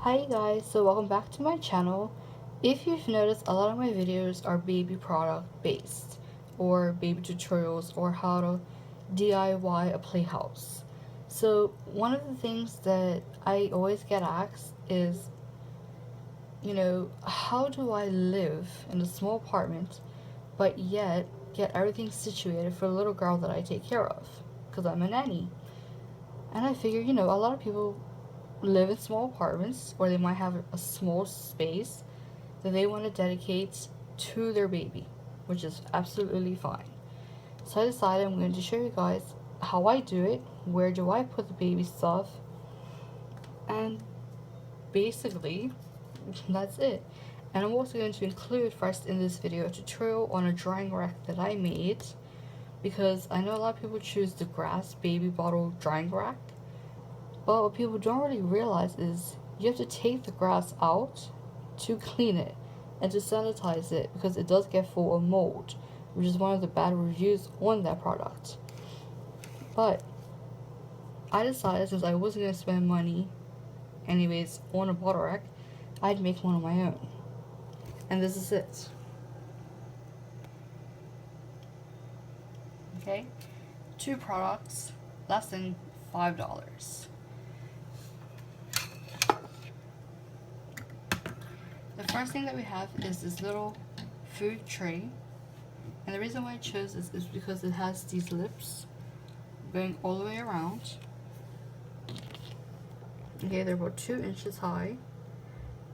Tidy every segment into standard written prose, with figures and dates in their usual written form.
Hi guys, so welcome back to my channel. If you've noticed, a lot of my videos are baby product based or baby tutorials or how to DIY a playhouse. So one of the things that I always get asked is, how do I live in a small apartment but yet get everything situated for the little girl that I take care of? Because I'm a nanny. And I figure, a lot of people live in small apartments or they might have a small space that they want to dedicate to their baby, which is absolutely fine. So I decided I'm going to show you guys how I do it, where do I put the baby stuff, and basically that's it. And I'm also going to include first in this video a tutorial on a drying rack that I made, because I know a lot of people choose the grass baby bottle drying rack, but what people don't really realize is you have to take the grass out to clean it and to sanitize it, because it does get full of mold, which is one of the bad reviews on that product. But I decided, since I wasn't going to spend money anyways on a bottle rack, I'd make one of my own. And this is it. Okay? 2 products, less than $5. The first thing that we have is this little food tray. And the reason why I chose this is because it has these lips going all the way around. Okay, they're about 2 inches high.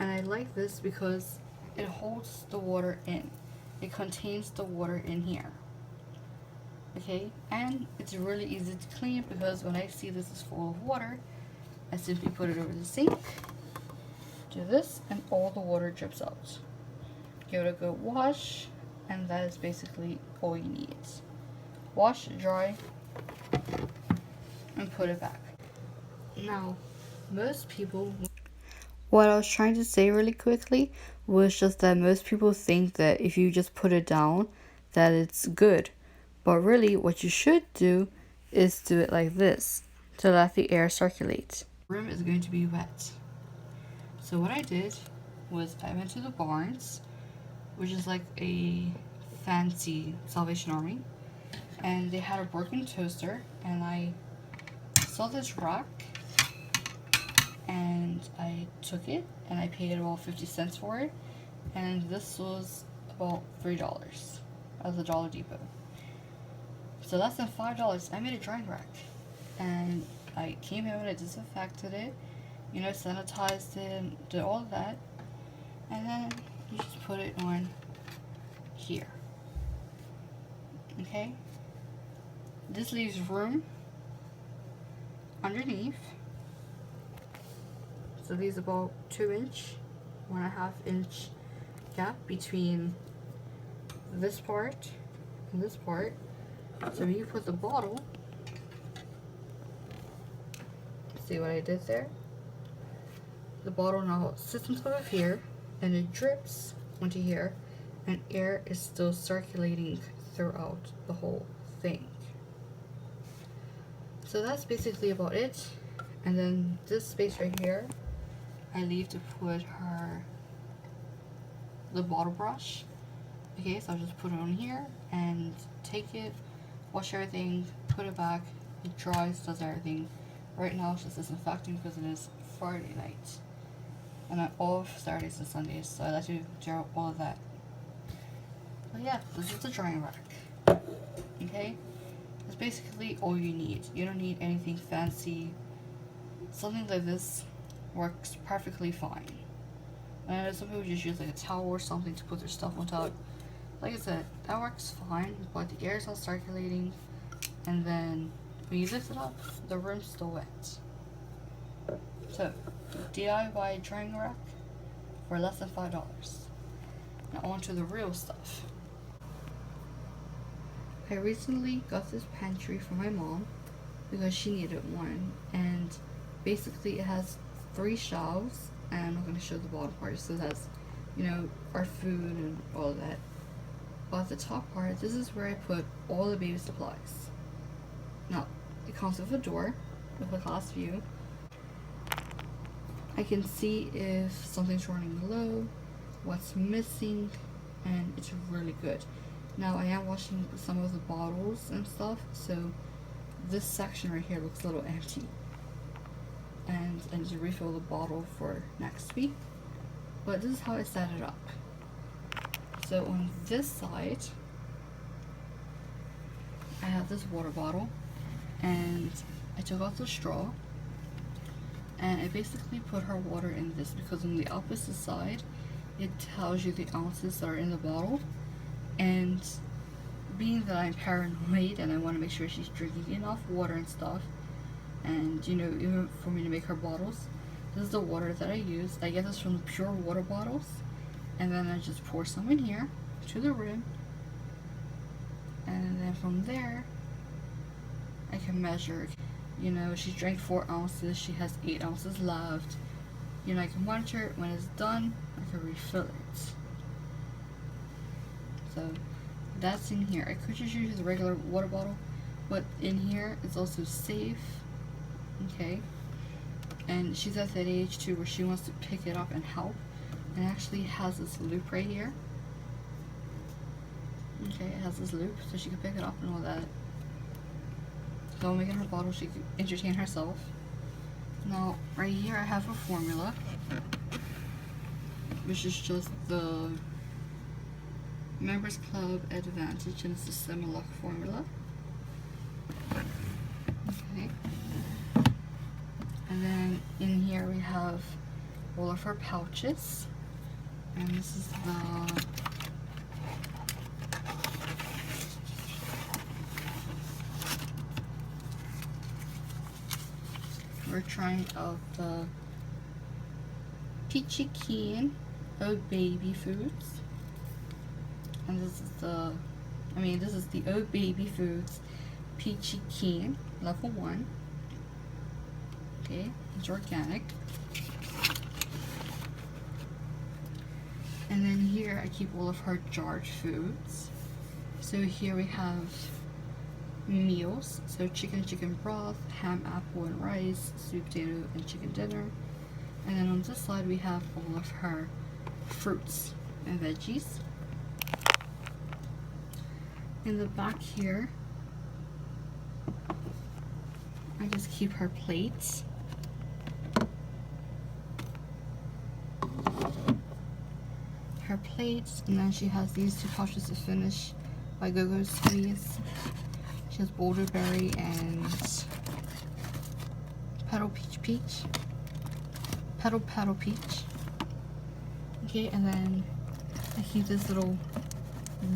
And I like this because it holds the water in. It contains the water in here. Okay, and it's really easy to clean because when I see this is full of water, I simply put it over the sink, do this, and all the water drips out. Give it a good wash, and that is basically all you need. Wash, dry, and put it back. Now, most people... What I was trying to say really quickly was just that most people think that if you just put it down, that it's good. But really, what you should do is do it like this, to let the air circulate. The room is going to be wet. So what I did was I went to the Barnes, which is like a fancy Salvation Army, and they had a broken toaster, and I saw this rack, and I took it, and I paid about 50 cents for it, and this was about $3 at the Dollar Depot. So less than $5, I made a drying rack, and I came in and I disinfected it, sanitized it, did all of that, and then you just put it on here. Okay? This leaves room underneath. So these about 2-inch, 1.5-inch gap between this part and this part. So when you put the bottle, see what I did there? The bottle now sits on top of here, and it drips onto here, and air is still circulating throughout the whole thing. So that's basically about it. And then this space right here, I leave to put the bottle brush. Okay, so I'll just put it on here and take it, wash everything, put it back, it dries, does everything. Right now it's just disinfecting because it is Friday night. And I'm off Saturdays and Sundays, so I let you do all of that. But yeah, this is the drying rack. Okay? That's basically all you need. You don't need anything fancy. Something like this works perfectly fine. And I know some people just use like a towel or something to put their stuff on top. Like I said, that works fine, but the air is not circulating, and then when you lift it up, the room's still wet. So, DIY drying rack for less than $5. Now on to the real stuff. I recently got this pantry for my mom because she needed one, and basically it has 3 shelves, and I'm not going to show the bottom part, so it has, our food and all of that. But at the top part, this is where I put all the baby supplies. Now, it comes with a door with a glass view. I can see if something's running low, what's missing, and it's really good. Now I am washing some of the bottles and stuff, so this section right here looks a little empty. And I need to refill the bottle for next week. But this is how I set it up. So on this side, I have this water bottle, and I took out the straw, and I basically put her water in this because on the opposite side, it tells you the ounces that are in the bottle. And being that I'm paranoid and I want to make sure she's drinking enough water and stuff, and you know, even for me to make her bottles, this is the water that I use. I get this from the pure water bottles, and then I just pour some in here to the rim, and then from there I can measure. You know, she drank 4 ounces, she has 8 ounces left. You know, I can monitor it. When it's done, I can refill it. So that's in here. I could just use a regular water bottle, but in here it's also safe. Okay, and she's at that age too where she wants to pick it up and help, and actually has this loop right here. Okay, it has this loop so she can pick it up and all that. So I'll make it her bottle, she can entertain herself. Now right here I have a formula, which is just the Members Club Advantage, and it's the Similac formula. Okay. And then in here we have all of her pouches, and this is the we're trying out the Peachy Keen O Baby Foods, and this is the O Baby Foods Peachy Keen level 1. Okay, it's organic. And then here I keep all of her jarred foods. So here we have meals, so chicken broth, ham, apple and rice, sweet potato and chicken dinner. And then on this side we have all of her fruits and veggies. In the back here I just keep her plates. Her plates, and then she has these 2 pouches to finish by Go-Go Squeeze. She has Boulderberry and Petal Peach. Okay, and then I keep this little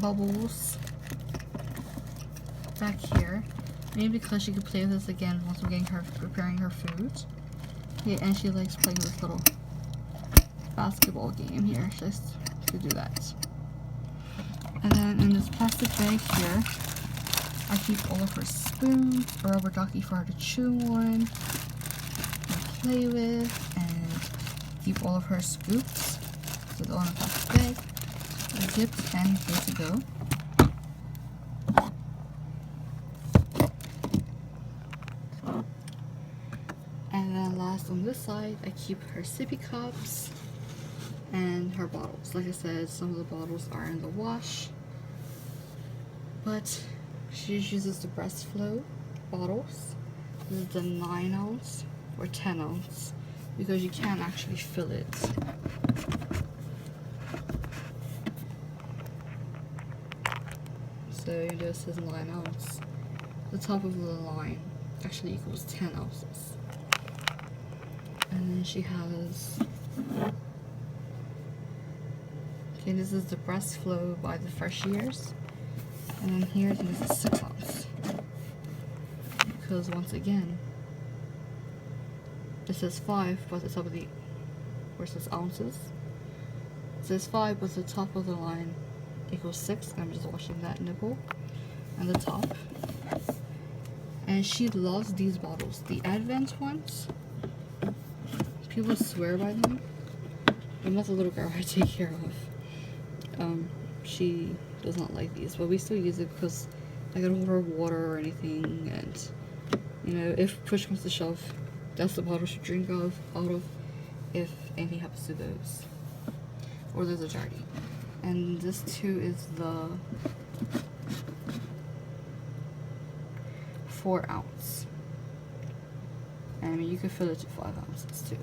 bubbles back here. Maybe because she could play with this again once I'm getting her preparing her food. Yeah, and she likes playing this little basketball game here. She likes to do that. And then in this plastic bag here, I keep all of her spoons, a rubber ducky for her to chew on, and play with, and keep all of her scoops. So they're all in a plastic bag, zipped and ready to go. And then last on this side, I keep her sippy cups and her bottles. Like I said, some of the bottles are in the wash, but she uses the Breast Flow bottles. This is the 9 ounce or 10 ounce because you can't actually fill it. So you know, it says 9 ounce. The top of the line actually equals 10 ounces. And then she has, okay, this is the Breast Flow by the Fresh Years. And then here, this is 6 ounce. Because once again, it says 5, but the top of the, where it says ounces, it says 5, but the top of the line equals 6. I'm just washing that nipple and the top. And she loves these bottles, the Advent ones. People swear by them. I'm not the little girl I take care of. She does not like these, but we still use it because I can hold her water or anything, and you know, if push comes to shove, that's the bottle she drink out of. if anything happens to those, or those are dirty. And this too is the 4 ounce. And I mean, you can fill it to 5 ounces too.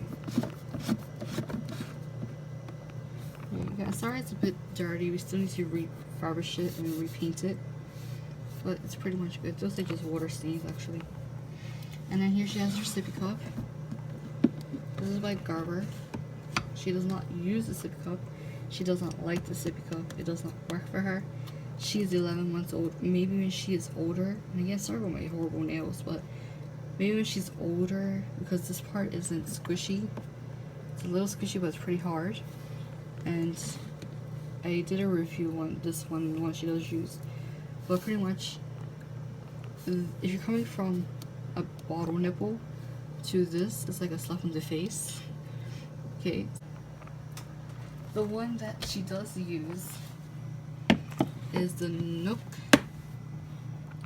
Yeah, sorry it's a bit dirty. We still need to refurbish it and repaint it, but it's pretty much good. Those are just water stains actually. And then here she has her sippy cup. This is by Gerber. She does not use the sippy cup. She doesn't like the sippy cup. It does not work for her. She's 11 months old. Maybe when she is older, and again, sorry about my horrible nails, but maybe when she's older, because this part isn't squishy. It's a little squishy, but it's pretty hard. And I did a review on this one, the one she does use. But pretty much, if you're coming from a bottle nipple to this, it's like a slap in the face. Okay. The one that she does use is the Nook.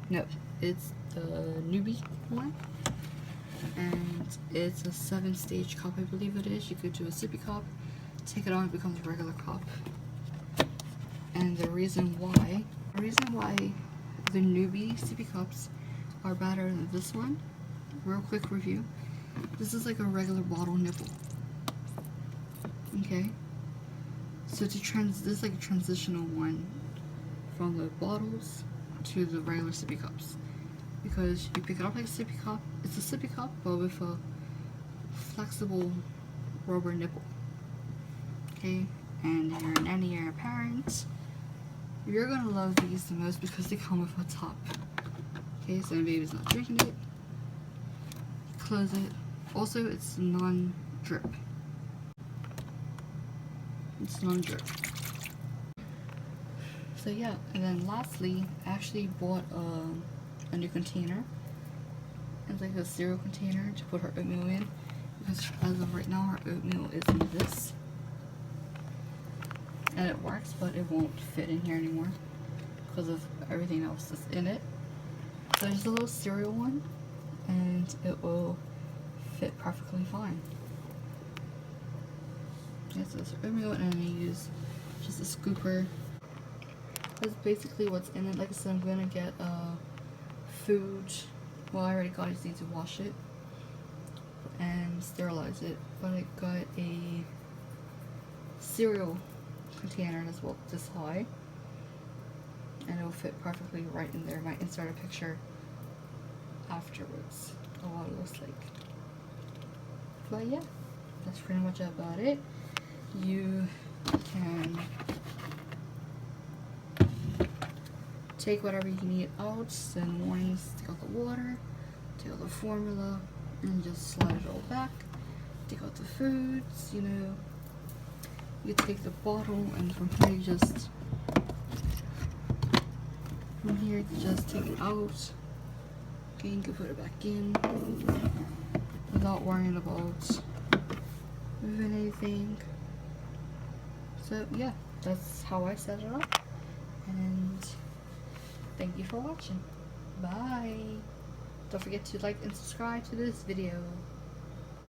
No, it's the Newbie one. And it's a 7-stage cup, I believe it is. You could do a sippy cup, take it on, it becomes a regular cup. And the reason why the Newbie sippy cups are better than this one, real quick review. This is like a regular bottle nipple. Okay? So this is like a transitional one from the bottles to the regular sippy cups. Because you pick it up like a sippy cup, it's a sippy cup but with a flexible rubber nipple. Okay? And if you're a nanny or a parent, you're gonna love these the most because they come with a top. Okay, so the baby's not drinking it. Close it. Also, it's non-drip. It's non-drip. So yeah, and then lastly, I actually bought a new container. It's like a cereal container to put her oatmeal in, because as of right now, her oatmeal is in this. And it works, but it won't fit in here anymore because of everything else that's in it. So just a little cereal one, and it will fit perfectly fine. Yeah, so it's oatmeal, and I use just a scooper. That's basically what's in it. Like I said, I'm gonna get food. Well, I already got it, I just need to wash it and sterilize it. But I got a cereal container that's well this high, and it will fit perfectly right in there. I might insert a picture afterwards of what it looks like. But yeah, that's pretty much about it. You can take whatever you need out. So in the mornings, take out the water, take out the formula, and just slide it all back. Take out the foods, you know. You take the bottle, and from here you just take it out. Okay, you can put it back in without worrying about moving anything. So yeah, that's how I set it up. And thank you for watching. Bye. Don't forget to like and subscribe to this video.